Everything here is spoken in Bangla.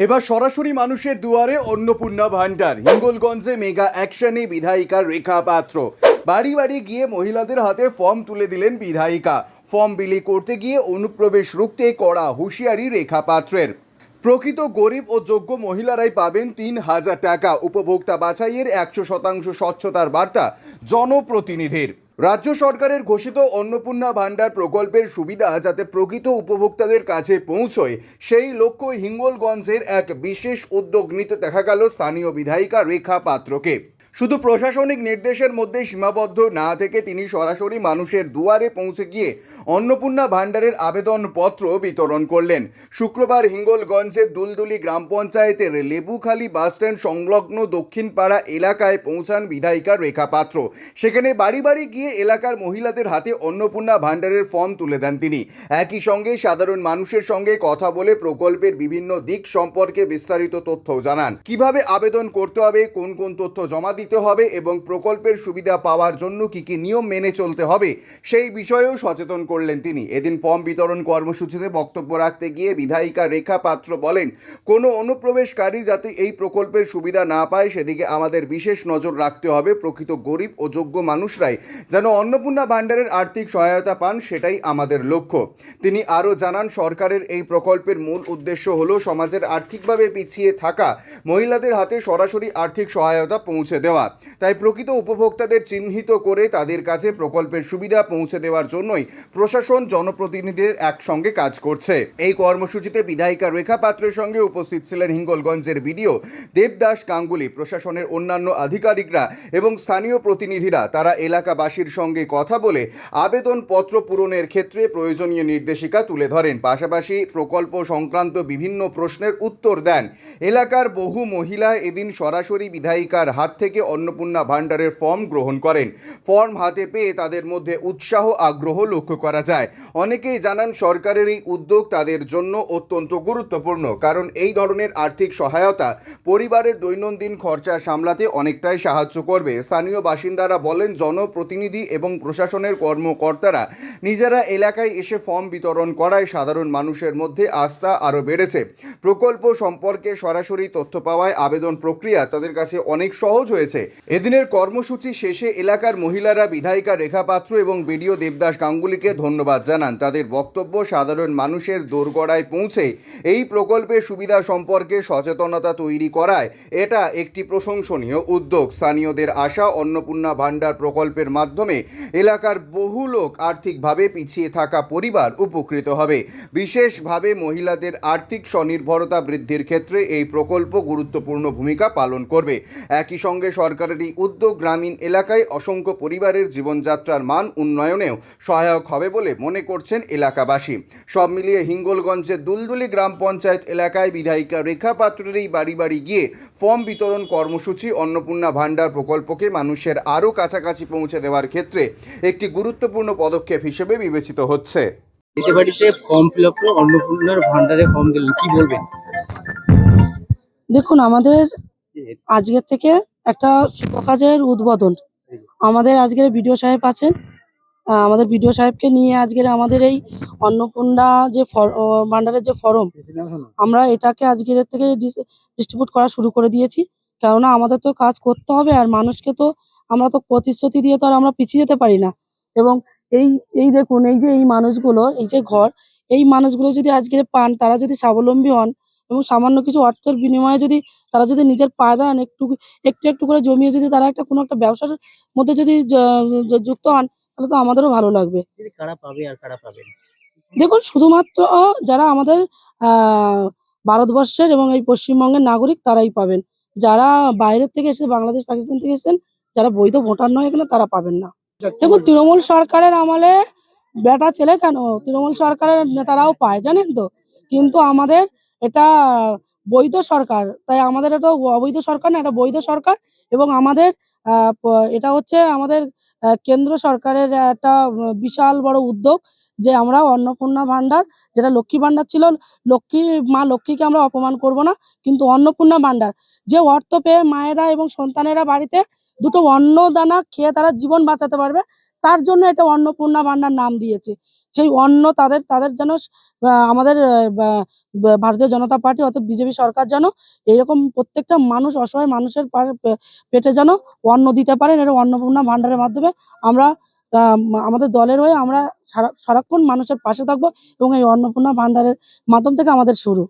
এবার সরাসরি মানুষের দুয়ারে অন্নপূর্ণা ভান্ডার। হিঙ্গলগঞ্জে মেগা অ্যাকশনে বিধায়িকা রেখা পাত্র বাড়ি বাড়ি গিয়ে মহিলাদের হাতে ফর্ম তুলে দিলেন বিধায়িকা। ফর্ম বিলি করতে গিয়ে অনুপ্রবেশ রুখতে কড়া হুঁশিয়ারি রেখা পাত্রের। প্রকৃত গরিব ও যোগ্য মহিলারাই পাবেন ৩,০০০ টাকা। উপভোক্তা বাছাইয়ের ১০০% স্বচ্ছতার বার্তা জনপ্রতিনিধির। রাজ্য সরকারের ঘোষিত অন্নপূর্ণা ভান্ডার প্রকল্পের সুবিধা যাতে প্রকৃত উপভোক্তাদের কাছে পৌঁছয়, সেই লক্ষ্য হিঙ্গলগঞ্জের এক বিশেষ উদ্যোগ নিতে দেখা গেল স্থানীয় বিধায়িকা রেখা পাত্রকে। শুধু প্রশাসনিক নির্দেশের মধ্যে সীমাবদ্ধ না থেকে তিনি সরাসরি মানুষের দুয়ারে পৌঁছে গিয়ে অন্নপূর্ণা ভান্ডারের আবেদনপত্র বিতরণ করলেন। শুক্রবার হিঙ্গলগঞ্জের দুলদুলি গ্রাম পঞ্চায়েতের লেবুখালী বাসস্ট্যান্ড সংলগ্ন দক্ষিণপাড়া এলাকায় পৌঁছান বিধায়িকা রেখা পাত্র। সেখানে বাড়ি বাড়ি গিয়ে এলাকার মহিলাদের হাতে অন্নপূর্ণা ভান্ডারের ফর্ম তুলে দেন তিনি। একই সঙ্গে সাধারণ মানুষের সঙ্গে কথা বলে প্রকল্পের বিভিন্ন দিক সম্পর্কে বিস্তারিত তথ্য জানান। কিভাবে আবেদন করতে হবে, কোন কোন তথ্য জমা দিতে হবে এবং প্রকল্পের সুবিধা পাওয়ার জন্য কি কি নিয়ম মেনে চলতে হবে সেই বিষয়েও সচেতন করলেন তিনি। এদিন ফর্ম বিতরণ কর্মসূচিতে বক্তব্য রাখতে গিয়ে বিধায়িকা রেখা পাত্র বলেন, কোনো অনুপ্রবেশকারী যাতে এই প্রকল্পের সুবিধা না পায় সেদিকে আমাদের বিশেষ নজর রাখতে হবে। প্রকৃত গরিব ও যোগ্য মানুষরাই যেন অন্নপূর্ণা ভান্ডারের আর্থিক সহায়তা পান, সেটাই আমাদের লক্ষ্য। তিনি আরও জানান, সরকারের এই প্রকল্পের মূল উদ্দেশ্য হলো সমাজের আর্থিকভাবে পিছিয়ে থাকা মহিলাদের হাতে সরাসরি আর্থিক সহায়তা পৌঁছে দেওয়া। তাই প্রকৃত উপভোক্তাদের চিহ্নিত করে তাদের কাছে প্রকল্পের সুবিধা পৌঁছে দেওয়ার জন্যই প্রশাসন জনপ্রতিনিধিদের একসঙ্গে কাজ করছে। এই কর্মসূচিতে বিধায়িকা রেখা পাত্রের সঙ্গে উপস্থিত ছিলেন হিঙ্গলগঞ্জের বিডিও দেবদাস গাঙ্গুলি, প্রশাসনের অন্যান্য আধিকারিকরা এবং স্থানীয় প্রতিনিধিরা। তারা এলাকাবাসীর সঙ্গে কথা বলে আবেদনপত্র পূরণের ক্ষেত্রে প্রয়োজনীয় নির্দেশিকা তুলে ধরেন, পাশাপাশি প্রকল্প সংক্রান্ত বিভিন্ন প্রশ্নের উত্তর দেন। এলাকার বহু মহিলা এদিন সরাসরি বিধায়িকার হাত থেকে অন্নপূর্ণা ভান্ডারের ফর্ম গ্রহণ করেন। ফর্ম হাতে পেয়ে তাদের মধ্যে উৎসাহ আগ্রহ লক্ষ্য করা যায়। অনেকেই জানান, সরকারের এই উদ্যোগ তাদের জন্য অত্যন্ত গুরুত্বপূর্ণ, কারণ এই ধরনের আর্থিক সহায়তা পরিবারের দৈনন্দিন খরচা সামলাতে অনেকটাই সাহায্য করবে। স্থানীয় বাসিন্দারা বলেন, জনপ্রতিনিধি এবং প্রশাসনের কর্মকর্তারা নিজেরা এলাকায় এসে ফর্ম বিতরণ করায় সাধারণ মানুষের মধ্যে আস্থা আরও বেড়েছে। প্রকল্প সম্পর্কে সরাসরি তথ্য পাওয়ায় আবেদন প্রক্রিয়া তাদের কাছে অনেক সহজ হয়েছে। এদিনের কর্মসূচি শেষে এলাকার মহিলারা বিধায়িকা রেখা পাত্র এবং বিডিও দেবদাস গাঙ্গুলিকে ধন্যবাদ জানান। তাদের বক্তব্য, সাধারণ মানুষের দোরগোড়ায় পৌঁছে এই প্রকল্পের সুবিধা সম্পর্কে সচেতনতা তৈরি করায় এটা একটি প্রশংসনীয় উদ্যোগ। স্থানীয়দের আশা, অন্নপূর্ণা ভান্ডার প্রকল্পের মাধ্যমে এলাকার বহু লোক আর্থিকভাবে পিছিয়ে থাকা পরিবার উপকৃত হবে। বিশেষভাবে মহিলাদের আর্থিক স্বনির্ভরতা বৃদ্ধির ক্ষেত্রে এই প্রকল্প গুরুত্বপূর্ণ ভূমিকা পালন করবে। একই সঙ্গে সরকারের এই উদ্যোগ গ্রামীণ এলাকায় অসংখ্য পরিবারের জীবনযাত্রার মান উন্নয়নেও সহায়ক হবে বলে মনে করছেন এলাকাবাসী। সব মিলিয়ে হিঙ্গলগঞ্জের দুলদুলি গ্রাম পঞ্চায়েত এলাকায় বিধায়িকা রেখা পাত্রের এই বাড়ি বাড়ি গিয়ে ফর্ম বিতরণ কর্মসূচি অন্নপূর্ণা ভান্ডার প্রকল্পকে মানুষের আরও কাছাকাছি পৌঁছে দেওয়ার ক্ষেত্রে একটি গুরুত্বপূর্ণ পদক্ষেপ হিসেবে বিবেচিত হচ্ছে। বাড়িতে ফর্ম ফিল আপ করে অন্নপূর্ণার ভান্ডারে ফর্ম দিলেন, কি বলবেন? দেখুন, আমাদের আজকের থেকে একটা শুভ কাজের উদ্বোধন। আমাদের আজকের বিডিও সাহেব আছেন, আমাদের বিডিও সাহেবকে নিয়ে আজকের আমাদের এই অন্নপূর্ণা যে ভান্ডারের যে ফর্ম, আমরা এটাকে আজকের থেকে ডিস্ট্রিবিউট করা শুরু করে দিয়েছি। কেননা আমাদের তো কাজ করতে হবে, আর মানুষকে তো আমরা তো প্রতিশ্রুতি দিয়ে তো আর আমরা পিছিয়ে যেতে পারি না। এবং এই এই দেখুন, এই যে এই মানুষগুলো, এই যে ঘর, এই মানুষগুলো যদি আজকে পান, তারা যদি স্বাবলম্বী হন এবং সামান্য কিছু অর্থের বিনিময়ে যদি তারা যদি নিজের পায়ে দাঁড়ান, একটু একটু একটু করে জমিয়ে যদি তারা একটা কোনো একটা ব্যবসার মধ্যে যদি যুক্ত হন, তাহলে তো আমাদেরও ভালো লাগবে। কারা পাবে আর কারা পাবে না? দেখুন, শুধুমাত্র যারা আমাদের ভারতবর্ষের এবং এই পশ্চিমবঙ্গের নাগরিক তারাই পাবেন। যারা বাইরের থেকে এসে, বাংলাদেশ পাকিস্তান থেকে এসেছেন, যারা বৈধ ভোটার নয় এখানে, তারা পাবেন না। দেখুন, তৃণমূল সরকারের আমলে বেটা ছেলে কেন, তৃণমূল সরকারের নেতারাও পায়, জানেন তো। কিন্তু আমাদের এটা বৈধ সরকার, তাই আমাদের এটা অবৈধ সরকার না, এটা বৈধ সরকার। এবং আমাদের এটা হচ্ছে আমাদের কেন্দ্র সরকারের একটা বিশাল বড় উদ্যোগ যে আমরা অন্নপূর্ণা ভান্ডার, যেটা লক্ষ্মী ভান্ডার ছিল, মা লক্ষ্মীকে আমরা অপমান করব না, কিন্তু অন্নপূর্ণা ভান্ডার যে অর্থ পেয়ে মায়েরা এবং সন্তানেরা বাড়িতে দুটো অন্ন দানা খেয়ে তারা জীবন বাঁচাতে পারবে, তার জন্য এটা অন্নপূর্ণা ভান্ডার নাম দিয়েছে। সেই অন্ন তাদের তাদের যেন আমাদের ভারতীয় জনতা পার্টি অর্থাৎ বিজেপি সরকার যেন এইরকম প্রত্যেকটা মানুষ, অসহায় মানুষের পেটে যেন অন্ন দিতে পারেন। এটা অন্নপূর্ণা ভান্ডারের মাধ্যমে আমরা আমাদের দলের হয়ে আমরা সারাক্ষণ মানুষের পাশে থাকবো এবং এই অন্নপূর্ণা ভান্ডারের মাধ্যম থেকে আমাদের শুরু।